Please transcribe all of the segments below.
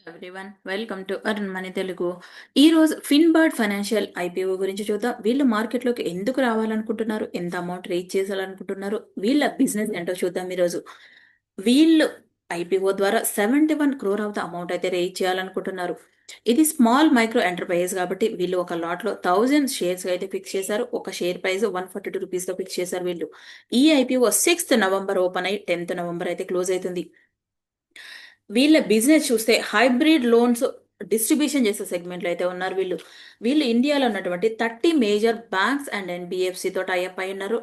Everyone welcome to Arun money Telugu. ఈరోజు ఫిన్బర్డ్ financial IPO గురించి చూద్దాం. వీళ్ళు మార్కెట్లోకి ఎందుకు రావాలనుకుంటున్నారు, ఎంత అమౌంట్ రేజ్ చేయాలనుకుంటున్నారు, వీళ్ళ బిజినెస్ ఏంటో చూద్దాం ఈరోజు. వీళ్ళు ఐపీఓ ద్వారా 71 crore ఆఫ్ ద అమౌంట్ అయితే రేజ్ చేయాలనుకుంటున్నారు. ఇది స్మాల్ మైక్రో ఎంటర్ప్రైజ్ కాబట్టి వీళ్ళు ఒక లాట్లో 1000 షేర్స్ అయితే ఫిక్స్ చేశారు. ఒక షేర్ ప్రైస్ 142 రూపీస్తో ఫిక్స్ చేశారు వీళ్ళు. ఈ ఐపీఓ 6th November ఓపెన్ అయ్యి 10th November అయితే క్లోజ్ అవుతుంది. వీళ్ళ బిజినెస్ చూస్తే హైబ్రిడ్ లోన్స్ డిస్ట్రిబ్యూషన్ చేసే సెగ్మెంట్లో అయితే ఉన్నారు వీళ్ళు. ఇండియాలో ఉన్నటువంటి 30 మేజర్ బ్యాంక్స్ అండ్ ఎన్బిఎఫ్సితో టైఅప్ అయి ఉన్నారు.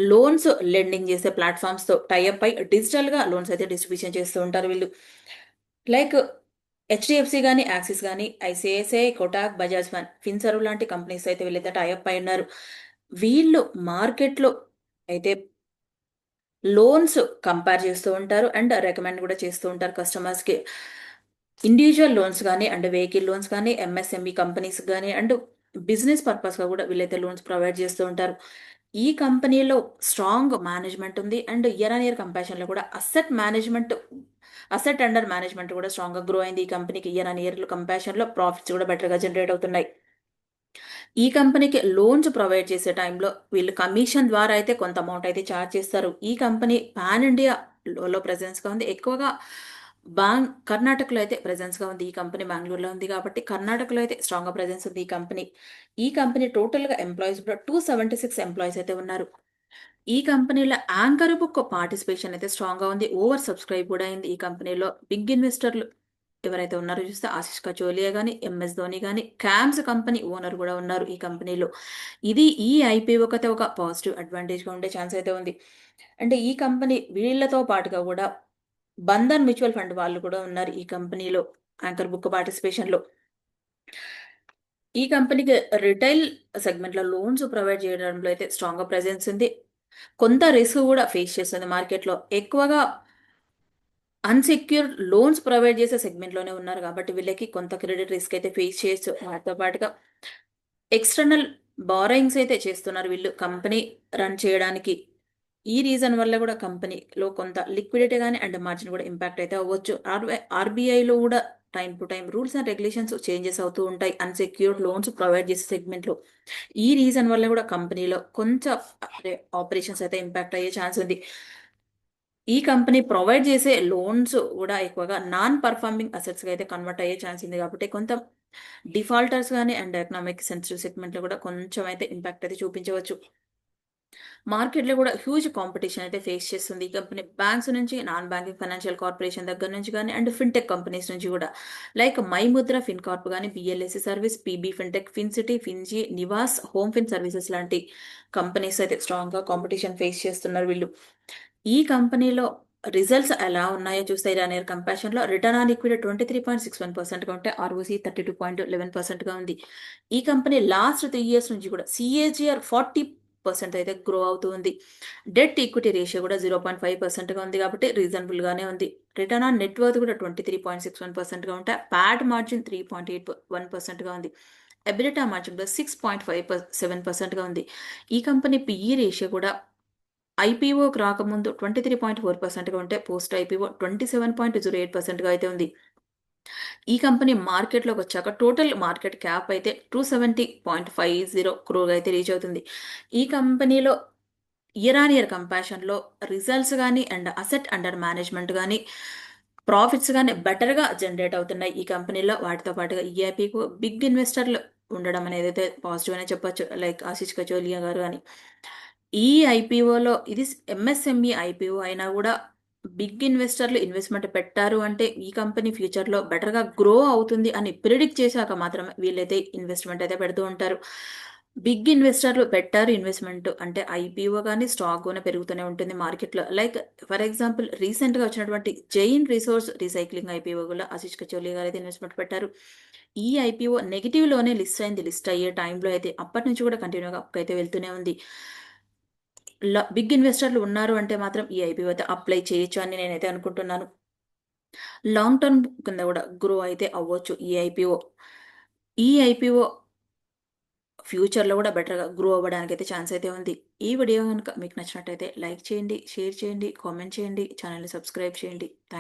లోన్స్ లెండింగ్ చేసే ప్లాట్ఫామ్స్తో టైఅప్ అయి డిజిటల్గా లోన్స్ అయితే డిస్ట్రిబ్యూషన్ చేస్తూ ఉంటారు వీళ్ళు. లైక్ హెచ్డిఎఫ్సి కానీ, యాక్సిస్ కానీ, ఐసిఐసిఐ, కోటాక్, బజాజ్ ఫిన్సర్వ్ లాంటి కంపెనీస్ అయితే వీళ్ళైతే టైఅప్ అయి ఉన్నారు. వీళ్ళు మార్కెట్లో అయితే లోన్స్ కంపేర్ చేస్తూ ఉంటారు అండ్ రికమెండ్ కూడా చేస్తూ ఉంటారు కస్టమర్స్కి. ఇండివిజువల్ లోన్స్ కానీ అండ్ వెహికల్ లోన్స్ కానీ, ఎంఎస్ఎంఈ కంపెనీస్ కానీ అండ్ బిజినెస్ పర్పస్గా కూడా వీళ్ళైతే లోన్స్ ప్రొవైడ్ చేస్తూ ఉంటారు. ఈ కంపెనీలో స్ట్రాంగ్ మేనేజ్మెంట్ ఉంది అండ్ ఇయర్ ఆన్ ఇయర్ కంపారిజన్లో కూడా అసెట్ అండర్ మేనేజ్మెంట్ కూడా స్ట్రాంగ్గా గ్రో అయింది. ఈ కంపెనీకి ఇయర్ ఆన్ ఇయర్ కంపారిజన్లో ప్రాఫిట్స్ కూడా బెటర్గా జనరేట్ అవుతున్నాయి. ఈ కంపెనీకి లోన్స్ ప్రొవైడ్ చేసే టైంలో వీళ్ళు కమిషన్ ద్వారా అయితే కొంత అమౌంట్ అయితే ఛార్జ్ చేస్తారు. ఈ కంపెనీ పాన్ ఇండియాలో ప్రెజెన్స్గా ఉంది. ఎక్కువగా కర్ణాటకలో అయితే ప్రెజెన్స్గా ఉంది. ఈ కంపెనీ బెంగళూరులో ఉంది కాబట్టి కర్ణాటకలో అయితే స్ట్రాంగ్గా ప్రెజెన్స్ ఉంది ఈ కంపెనీ టోటల్గా ఎంప్లాయీస్ కూడా 276 ఎంప్లాయీస్ అయితే ఉన్నారు. ఈ కంపెనీలో యాంకర్ బుక్ పార్టిసిపేషన్ అయితే స్ట్రాంగ్గా ఉంది. ఓవర్ సబ్స్క్రైబ్ కూడా అయింది. ఈ కంపెనీలో బిగ్ ఇన్వెస్టర్లు ఎవరైతే ఉన్నారో చూస్తే ఆశిష్ కచోలియా కానీ, ఎంఎస్ ధోని కానీ, క్యామ్స్ కంపెనీ ఓనర్ కూడా ఉన్నారు ఈ కంపెనీలో. ఇది ఈ ఐపీఓ కైతే ఒక పాజిటివ్ అడ్వాంటేజ్గా ఉండే ఛాన్స్ అయితే ఉంది. అంటే ఈ కంపెనీ వీళ్ళతో పాటుగా కూడా బంధన్ మ్యూచువల్ ఫండ్ వాళ్ళు కూడా ఉన్నారు ఈ కంపెనీలో యాంకర్ బుక్ పార్టిసిపేషన్లో. ఈ కంపెనీకి రిటైల్ సెగ్మెంట్లో లోన్స్ ప్రొవైడ్ చేయడంలో అయితే స్ట్రాంగ్గా ప్రెజెన్స్ ఉంది. కొంత రిస్క్ కూడా ఫేస్ చేస్తుంది మార్కెట్లో. ఎక్కువగా అన్సెక్యూర్డ్ లోన్స్ ప్రొవైడ్ చేసే సెగ్మెంట్లోనే ఉన్నారు కాబట్టి వీళ్ళకి కొంత క్రెడిట్ రిస్క్ అయితే ఫేస్ చేయొచ్చు. వాటితో పాటుగా ఎక్స్టర్నల్ బారోయింగ్స్ అయితే చేస్తున్నారు వీళ్ళు కంపెనీ రన్ చేయడానికి. ఈ రీజన్ వల్ల కూడా కంపెనీలో కొంత లిక్విడిటీ కానీ అండ్ మార్జిన్ కూడా ఇంపాక్ట్ అయితే అవ్వచ్చు. ఆర్బీఐలో కూడా time to time rules and regulations changes అవుతూ ఉంటాయి అన్సెక్యూర్డ్ లోన్స్ ప్రొవైడ్ చేసే సెగ్మెంట్లో. ఈ రీజన్ వల్ల కూడా కంపెనీలో కొంచెం ఆపరేషన్స్ అయితే ఇంపాక్ట్ అయ్యే ఛాన్స్ ఉంది. ఈ కంపెనీ ప్రొవైడ్ చేసే లోన్స్ కూడా ఎక్కువగా నాన్ పర్ఫార్మింగ్ అసెట్స్గా అయితే కన్వర్ట్ అయ్యే ఛాన్స్ ఉంది కాబట్టి కొంత డిఫాల్టర్స్ కానీ అండ్ ఎకనామిక్ సెన్సిటివ్ సెగ్మెంట్లో కూడా కొంచెం అయితే ఇంపాక్ట్ అయితే చూపించవచ్చు. మార్కెట్లో కూడా హ్యూజ్ కాంపిటీషన్ అయితే ఫేస్ చేస్తుంది ఈ కంపెనీ. బ్యాంక్స్ నుంచి, నాన్ బ్యాంకింగ్ ఫైనాన్షియల్ కార్పొరేషన్ దగ్గర నుంచి కానీ అండ్ ఫిన్టెక్ కంపెనీస్ నుంచి కూడా లైక్ మైముద్ర ఫిన్కార్ప్ కానీ, BLSC service, PB fintech, Fincity, Finzy, Nivas, home fin services లాంటి కంపెనీస్ అయితే స్ట్రాంగ్గా కాంపిటీషన్ ఫేస్ చేస్తున్నారు వీళ్ళు. ఈ కంపెనీలో రిజల్ట్స్ ఎలా ఉన్నాయో చూస్తే ఇయర్ ఆన్ ఇయర్ కంపారిజన్లో రిటర్న్ ఆన్ ఈక్విటీ 23.61%గా ఉంటే ఆర్ఓసి 32.11%గా ఉంది. ఈ కంపెనీ లాస్ట్ 3 years నుంచి కూడా సిఏజిఆర్ 40% అయితే గ్రో అవుతూ ఉంది. డెట్ ఈక్విటీ రేషియో కూడా 0.5%గా ఉంది కాబట్టి రీజనబుల్గానే ఉంది. రిటర్న్ ఆన్ నెట్వర్త్ కూడా 23.61%గా ఉంటే ప్యాట్ మార్జిన్ 3.81%గా ఉంది. ఎబిలిటా మార్జిన్ కూడా 6.57%గా ఉంది. ఈ కంపెనీ పిఈ రేషియో కూడా ఐపీఓకి రాకముందు 23.4%గా ఉంటే పోస్ట్ ఐపీఓ 27.08%గా అయితే ఉంది. ఈ కంపెనీ మార్కెట్లోకి వచ్చాక టోటల్ మార్కెట్ క్యాప్ అయితే 270.50 crore అయితే రీచ్ అవుతుంది. ఈ కంపెనీలో ఇయర్ ఆన్ ఇయర్ కంపారిజన్లో రిజల్ట్స్ కానీ అండ్ అసెట్ అండర్ మేనేజ్మెంట్ కానీ ప్రాఫిట్స్ కానీ బెటర్గా జనరేట్ అవుతున్నాయి ఈ కంపెనీలో. వాటితో పాటుగా ఈఐపీకు బిగ్ ఇన్వెస్టర్లు ఉండడం అనేది అయితే పాజిటివ్ అనే చెప్పొచ్చు. లైక్ ఆశిష్ కచోలియా గారు కానీ. ఈ ఐపీఓలో ఇది ఎంఎస్ఎంఈ ఐపీఓ అయినా కూడా బిగ్ ఇన్వెస్టర్లు ఇన్వెస్ట్మెంట్ పెట్టారు అంటే ఈ కంపెనీ ఫ్యూచర్లో బెటర్గా గ్రో అవుతుంది అని ప్రిడిక్ట్ చేశాక మాత్రమే వీళ్ళైతే ఇన్వెస్ట్మెంట్ అయితే పెడుతూ ఉంటారు. బిగ్ ఇన్వెస్టర్లు పెట్టారు ఇన్వెస్ట్మెంట్ అంటే ఐపీఓ కానీ స్టాక్ కూడా పెరుగుతూనే ఉంటుంది మార్కెట్లో. లైక్ ఫర్ ఎగ్జాంపుల్ రీసెంట్గా వచ్చినటువంటి జైన్ రిసోర్స్ రీసైక్లింగ్ ఐపీఓ కూడా ఆశిష్ కచోలియా గారు అయితే ఇన్వెస్ట్మెంట్ పెట్టారు. ఈ ఐపీఓ నెగిటివ్లోనే లిస్ట్ అయింది. లిస్ట్ అయ్యే టైంలో అయితే అప్పటి నుంచి కూడా కంటిన్యూగా అప్ అయితే వెళ్తూనే ఉంది. బిగ్ ఇన్వెస్టర్లు ఉన్నారు అంటే మాత్రం ఈ ఐపీఓ అయితే అప్లై చేయొచ్చు అని నేనైతే అనుకుంటున్నాను. లాంగ్ టర్మ్ కింద కూడా గ్రో అయితే అవ్వచ్చు ఈ ఐపీఓ ఫ్యూచర్లో కూడా బెటర్గా గ్రో అవ్వడానికి అయితే ఛాన్స్ అయితే ఉంది. ఈ వీడియో కనుక మీకు నచ్చినట్టయితే లైక్ చేయండి, షేర్ చేయండి, కామెంట్ చేయండి, ఛానల్ని సబ్స్క్రైబ్ చేయండి. Thank you.